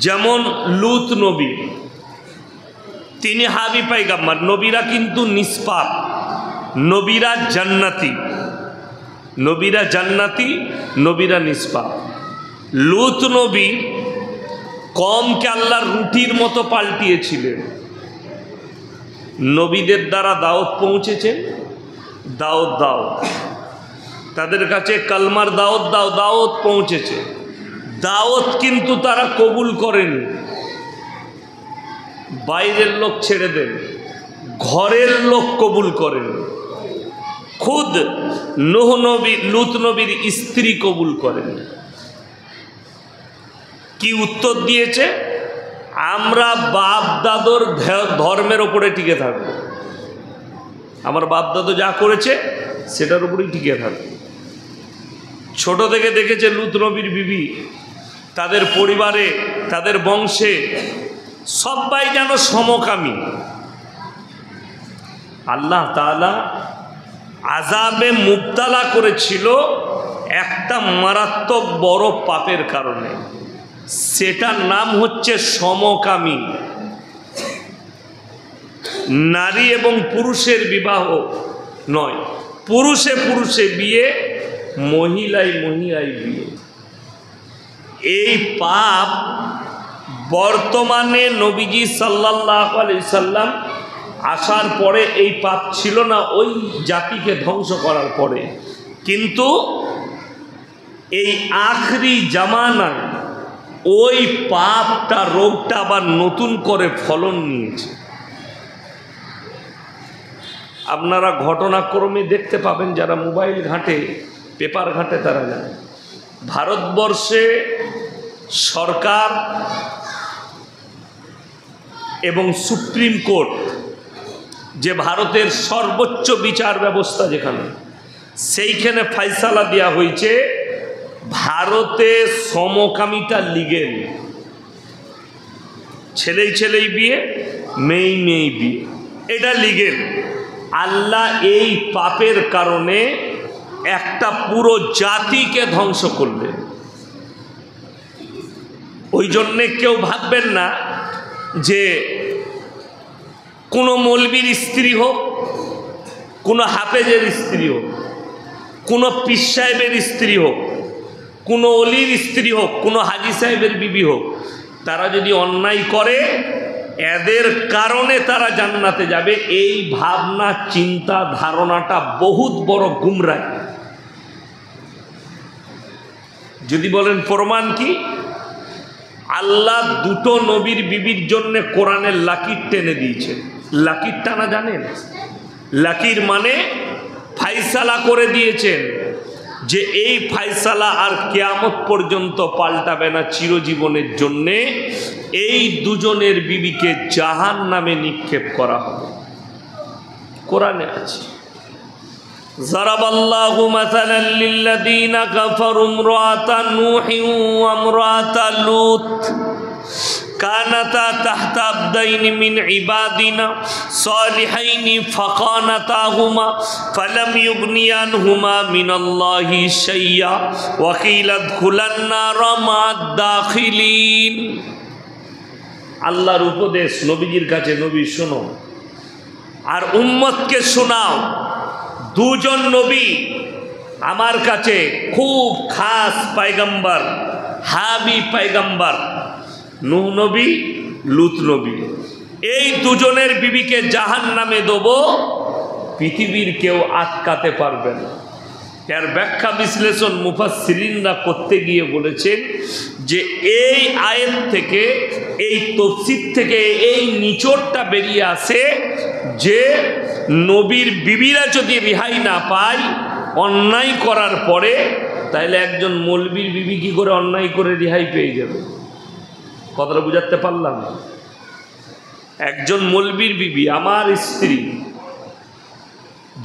যেমন লুত নবী, তিনি হাবি পাইগাম্বার। নবীরা কিন্তু নিষ্পাপ, নবীরা জান্নাতি, নবীরা জান্নাতি, নবীরা নিষ্পাপ। লুত নবী কমকে আল্লাহর রুটির মতো পাল্টিয়েছিলেন। নবীদের দ্বারা দাওয়াত পৌঁছেছে, দাওয়াত দাও, তাদের কাছে কালমার দাওয়াত দাও, দাওয়াত পৌঁছেছে, দাওয়াত কিন্তু তারা কবুল করেন। বাইরের লোক ছেড়ে দেন, ঘরের লোক কবুল করেন। খুদ নূহ নবী, লুত নবীর স্ত্রী কবুল করেন। কি উত্তর দিয়েছে? আমরা বাপ দাদুর ধর্মের ওপরে টিকে থাকব, আমার বাপ দাদু যা করেছে সেটার উপরেই টিকে থাকব। ছোট থেকে দেখেছে লুত নবীর বিবি, তাদের পরিবারে, তাদের বংশে সবাই যেন সমকামী। আল্লাহ তাআলা আযাবে মুবতালা করেছিল একটা মারাত্মক বড় পাপের কারণে, সেটার নাম হচ্ছে সমকামী। নারী এবং পুরুষের বিবাহ নয়, পুরুষে পুরুষে বিয়ে, মহিলায় মহিলায় বিয়ে। এই পাপ বর্তমানে নবীজি সাল্লাল্লাহু আলাইহি সাল্লাম আসার পরে এই পাপ ছিল না, ওই জাতিকে ধ্বংস করার পরে। কিন্তু এই আখরি জামানায় ওই পাপটা, রোগটা আবার নতুন করে ফলন নিয়েছে। আপনারা ঘটনাক্রমে দেখতে পাবেন, যারা মোবাইল ঘাঁটে, পেপার ঘাঁটে, তারা জানে ভারতবর্ষে সরকার এবং সুপ্রিম কোর্ট, যে ভারতের সর্বোচ্চ বিচার ব্যবস্থা যেখানে, সেইখানে ফয়সালা দেওয়া হয়েছে ভারতে সমকামিতা লিগেল। ছেলেই ছেলেই বিয়ে, মেয়েই মেয়েই বিয়ে, এটা লিগেল। আল্লাহ এই পাপের কারণে একটা পুরো জাতিকে ধ্বংস করলেন। ওই জন্যে কেউ ভাববেন না যে কোনো মৌলবীর স্ত্রী হোক, কোনো হাফেজের স্ত্রী হোক, কোনো পীর সাহেবের স্ত্রী হোক, কোনো অলির স্ত্রী হোক, কোনো হাজি সাহেবের বিবি হোক, তারা যদি অন্যায় করে এদের কারণে তারা জান্নাতে যাবে, এই ভাবনা, চিন্তা, ধারণাটা বহুত বড় গুমরাহ। যদি বলেন প্রমাণ কি? আল্লাহ দুটো নবীর বিবির জন্য কোরআনের লাকির টেনে দিয়েছে। লাকির টানা জানেন? লাকির মানে ফায়সালা করে দিয়েছেন যে এই ফায়সালা আর কিয়ামত পর্যন্ত পাল্টাবে না, চিরজীবনের জন্যে এই দুজনের বিবিকে জাহান্নামে নিক্ষেপ করা হবে। কোরআনে আছে, যারাবাল্লাহু মাসালান লিল্লাযীনা কাফারু ইমরাআতা নূহিন ওয়া ইমরাআতা লূত কানাতা তাহতা আবদাইনি মিন ইবাদিনা সালিহাইনি ফাখানাতাহুমা ফালাম ইউগনিয়া আনহুমা মিনাল্লাহি শাইয়্যা ওয়া কিলা দুখুলান নারা মা'আদ দাখিলিন। আল্লাহর উপদেশ নবীজির কাছে, নবী শোনো আর উম্মতকে শোনাও। দুজন নবী আমার কাছে খুব খাস পয়গম্বর, হাবি পয়গম্বর, নূহ নবী, লূত নবী। এই দুজনের বিবিকে জাহান্নামে দেব, পৃথিবীর কেউ আটকাতে পারবে না। এর ব্যাখ্যা বিশ্লেষণ মুফাসসিরিনরা করতে গিয়ে বলেছেন যে এই আয়াত থেকে, এই তাফসীর থেকে এই নিচড়টা বেরিয়ে আসে যে নবীর বিবিরা যদি রেহাই না পায় অন্যায় করার পরে, তাহলে একজন মৌলবীর বিবি কি করে অন্যায় করে রেহাই পেয়ে যাবে? কথাটা বুঝাতে পারলাম? একজন মৌলবীর বিবি, আমার স্ত্রী,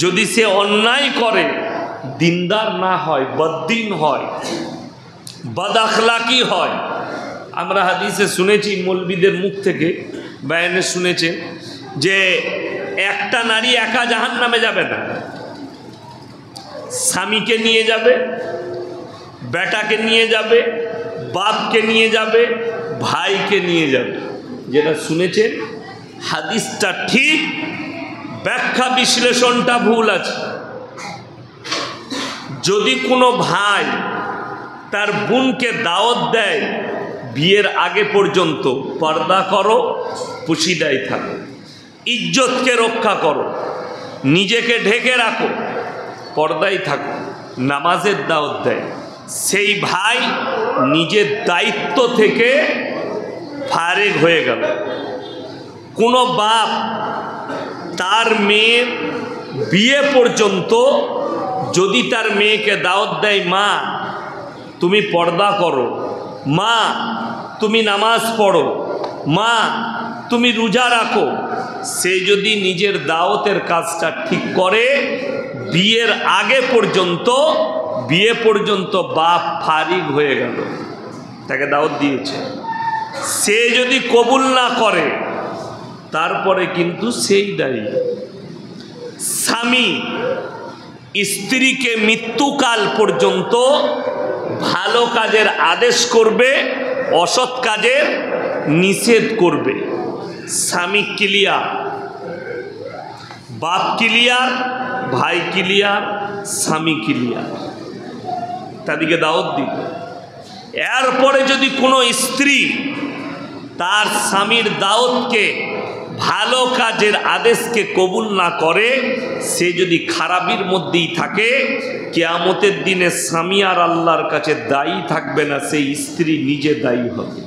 যদি সে অন্যায় করে, দিনদার না হয়, বদ্দিন হয়, বদ আখলাকি হয়, আমরা হাদিসে শুনেছি, মৌলবীদের মুখ থেকে বয়ানে শুনেছেন যে একটা নারী একা জাহান্নামে যাবে না, স্বামীকে নিয়ে যাবে, বেটাকে নিয়ে যাবে, বাপকে নিয়ে যাবে, ভাইকে নিয়ে যাবে। যেটা শুনেছেন হাদিসটা ঠিক, ব্যাখ্যা বিশ্লেষণটা ভুল আছে। যদি কোনো ভাই তার বোনকে দাওয়াত দেয়, বিয়ের আগে পর্যন্ত পর্দা করো, পুশিদায় থাকো, ইজ্জতকে রক্ষা করো, নিজেকে ঢেকে রাখো, পর্দায় থাকো, নামাজের দাওয়াত দেয়, সেই ভাই নিজের দায়িত্ব থেকে ফারেগ হয়ে গেল। কোনো বাপ তার মেয়ের বিয়ে পর্যন্ত যদি তার মেয়েকে দাওয়াত দেয়, মা তুমি পর্দা করো, মা তুমি নামাজ পড়ো, মা তুমি রোজা রাখো, সে যদি নিজের দাওয়াতের কাজটা ঠিক করে, বিয়ের আগে পর্যন্ত বিয়ে পর্যন্ত বাপ ফারিগ হয়ে গেল, তাকে দাওয়াত দিয়েছে। সে যদি কবুল না করে তারপরে কিন্তু সেই দায়ী। স্বামী স্ত্রীকে মৃত্যুকাল পর্যন্ত ভালো কাজের আদেশ করবে, অসৎ কাজের নিষেধ করবে। স্বামী ক্লিয়ার, বাপ ক্লিয়ার, ভাই ক্লিয়ার, স্বামী ক্লিয়ার, তাদেরকে দাওয়াত দিবে। এরপরে যদি কোনো স্ত্রী তার স্বামীর দাওয়াতকে, ভালো কাজের আদেশকে কবুল না করে, সে যদি খারাপির মধ্যেই থাকে, কিয়ামতের দিনে স্বামী আর আল্লাহর কাছে দায়ী থাকবে না, সেই স্ত্রী নিজে দায়ী হবে।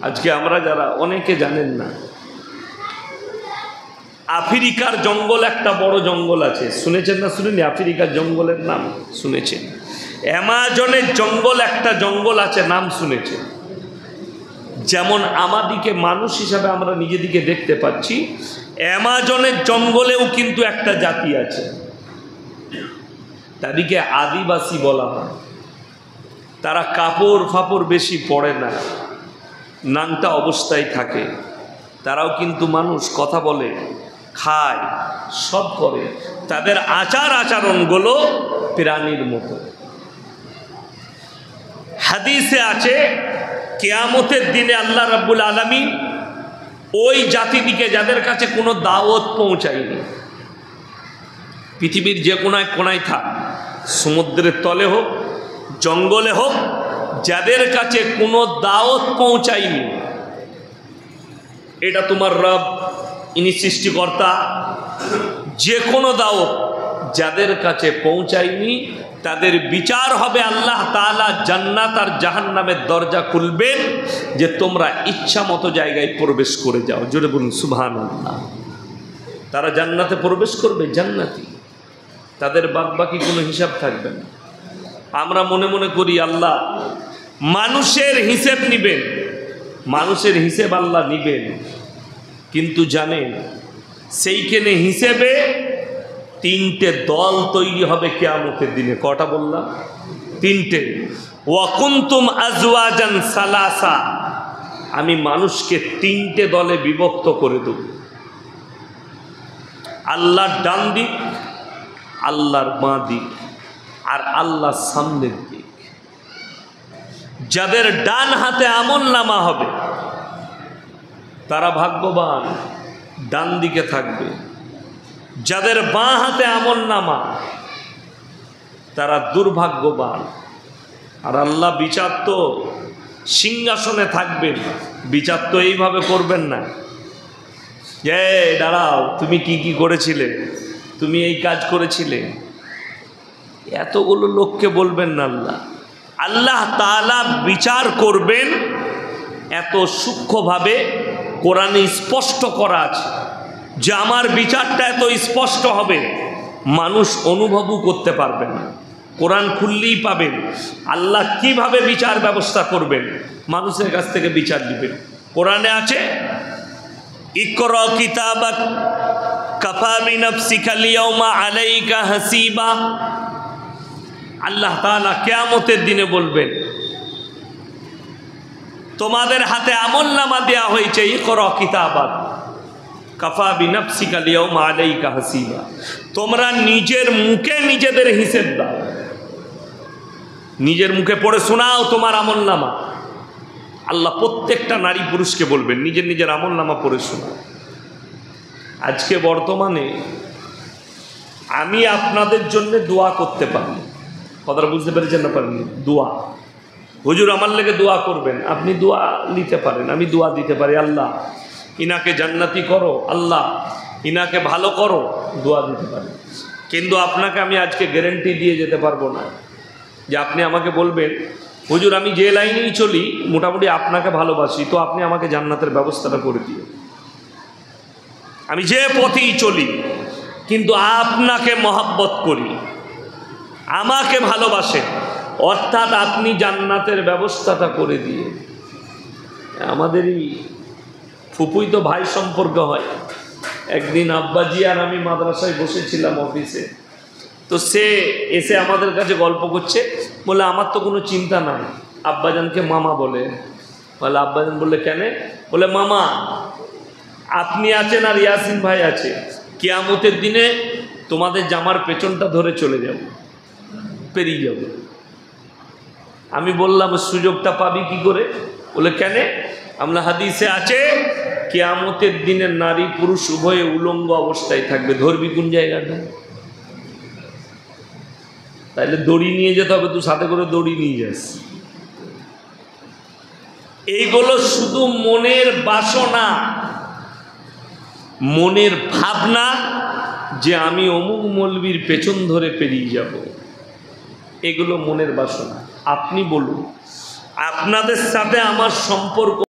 আজকে আমরা যারা, অনেকে জানেন না, আফ্রিকার জঙ্গল, একটা বড় জঙ্গল আছে, শুনেছেন না শুনেনি? আফ্রিকার জঙ্গলের নাম শুনেছেন? অ্যামাজনের জঙ্গল একটা জঙ্গল আছে, নাম শুনেছেন? যেমন আমাদিকে মানুষ হিসাবে আমরা নিজেদিকে দেখতে পাচ্ছি, অ্যামাজনের জঙ্গলেও কিন্তু একটা জাতি আছে, তাদেরকে আদিবাসী বলা হয়। তারা কাপড় ফাপড় বেশি পরে না, নাংটা অবস্থায় থাকে। তারাও কিন্তু মানুষ, কথা বলে, খায়, সব করে। তাদের আচার আচরণগুলো প্রাণীর মতো। হাদিসে আছে কিয়ামতের দিনে আল্লাহ রাব্বুল আলামিন ওই জাতিদিকে, যাদের কাছে কোনো দাওয়াত পৌঁছায়নি, পৃথিবীর যে কোনায় কোনায় থাক, সমুদ্রের তলে হোক, জঙ্গলে হোক, যাদের কাছে কোনো দাওয়াত পৌঁছায়নি, এটা তোমার রব, ইনি সৃষ্টিকর্তা, যে কোনো দাওয়াত যাদের কাছে পৌঁছায়নি, তাদের বিচার হবে, আল্লাহ তাআলা জান্নাত আর জাহান্নামের দরজা খুলবেন, যে তোমরা ইচ্ছা মতো জায়গায় প্রবেশ করে যাও। জোরে বলুন সুবহানাল্লাহ। তারা জান্নাতে প্রবেশ করবে, জান্নাতি, তাদের বাকি কোনো হিসাব থাকবে না। আমরা মনে মনে করি আল্লাহ মানুষের হিসেব নিবেন, মানুষের হিসেব আল্লাহ নিবেন, কিন্তু জানেন সেইখানে হিসেবে তিনটে দল তৈরি হবে কিয়ামতের দিনে। কটা বললাম? তিনটে। ওয়া কুনতুম আজওয়াজান সালাসা, আমি মানুষকে তিনটে দলে বিভক্ত করে দেব। আল্লাহর ডান দিক, আল্লাহর বাঁ দিক, আর আল্লাহর সামনের দিক। যাদের ডান হাতে আমলনামা হবে তারা ভাগ্যবান, ডান দিকে থাকবে। যাদের বাঁ হাতে আমলনামা তারা দুর্ভাগ্যবান। আর আল্লাহ বিচার তো সিংহাসনে থাকবেন, বিচার তো এইভাবে করবেন না, যে দাঁড়াও তুমি কি কি করেছিলে, তুমি এই কাজ করেছিলে, এতগুলো লোককে বলবেন না। আল্লাহ আল্লাহ তাআলা বিচার করবেন এত সূক্ষ্মভাবে, কোরআনে স্পষ্ট করা আছে যে আমার বিচারটা এত স্পষ্ট হবে মানুষ অনুভবও করতে পারবে না। কোরআন খুললেই পাবেন আল্লাহ কিভাবে বিচার ব্যবস্থা করবেন, মানুষের কাছ থেকে বিচার দিবেন। কোরআনে আছে ইকরা কিতাবাক কাফা বিনাফসিকাল ইয়াউমা আলাইকা হাসিবা। আল্লাহ তাআলা কিয়ামতের দিনে বলবেন তোমাদের হাতে আমলনামা দেয়া হয়েছে, ইকরা কিতাবাক কাফা বিনাফসিকাল ইয়াউমা আলাইকা হাসিবা। তোমরা নিজের মুখে নিজেদের হিসেব দাও, নিজের মুখে পড়ে শোনাও তোমার আমলনামা। আল্লাহ প্রত্যেকটা নারী পুরুষকে বলবেন নিজের নিজের আমল নামা পড়ে শোনা। আজকে বর্তমানে আমি আপনাদের জন্য দোয়া করতে পারি, কথাটা বুঝতে পেরেছেন না পারেননি? দোয়া, হুজুর আমার লেগে দোয়া করবেন, আপনি দোয়া নিতে পারেন, আমি দোয়া দিতে পারি, আল্লাহ ইনাকে জান্নাতি করো, আল্লাহ ইনাকে ভালো করো, দোয়া দিতে পারি। কিন্তু আপনাকে আমি আজকে গ্যারেন্টি দিয়ে যেতে পারবো না যে আপনি আমাকে বলবেন হুজুর আমি যে লাইনেই চলি মোটামুটি আপনাকে ভালোবাসি, তো আপনি আমাকে জান্নাতের ব্যবস্থাটা করে দিও। আমি যে পথেই চলি কিন্তু আপনাকে মহব্বত করি, আমাকে ভালোবাসেন, অর্থাৎ আপনি জান্নাতের ব্যবস্থাটা করে দিয়ে। আমাদেরই ফুপুই তো ভাই সম্পর্ক হয়। একদিন আব্বাজি আর আমি মাদ্রাসায় বসেছিলাম অফিসে, তো সে এসে আমাদের কাছে গল্প করছে, বলে আমার তো কোনো চিন্তা নাই, আব্বাজানকে মামা বলে। বলে আব্বাজান বললে কেন? বলে মামা আপনি আছেন আর ইয়াসিন ভাই আছে, কিয়ামতের দিনে তোমাদের জামার পেছনটা ধরে চলে যাব, পেরিয়ে যাব। আমি বললাম সুযোগটা পাবি কি করে? বলে কেন? আমরা হাদিসে আছে কিয়ামতের দিনে নারী পুরুষ উভয়ে উলঙ্গ অবস্থায় থাকবে, ধরবি কোন জায়গাটা? তাইলে দড়ি নিয়ে যেতে হবে, তুই সাথে করে দড়ি নিয়ে যাস। এইগুলো শুধু মনের বাসনা, মনের ভাবনা যে আমি অমুক মৌলবীর পেছন ধরে পেরিয়ে যাব, এগুলো মনের বাসনা। আপনি বলুন আপনাদের সাথে আমার সম্পর্ক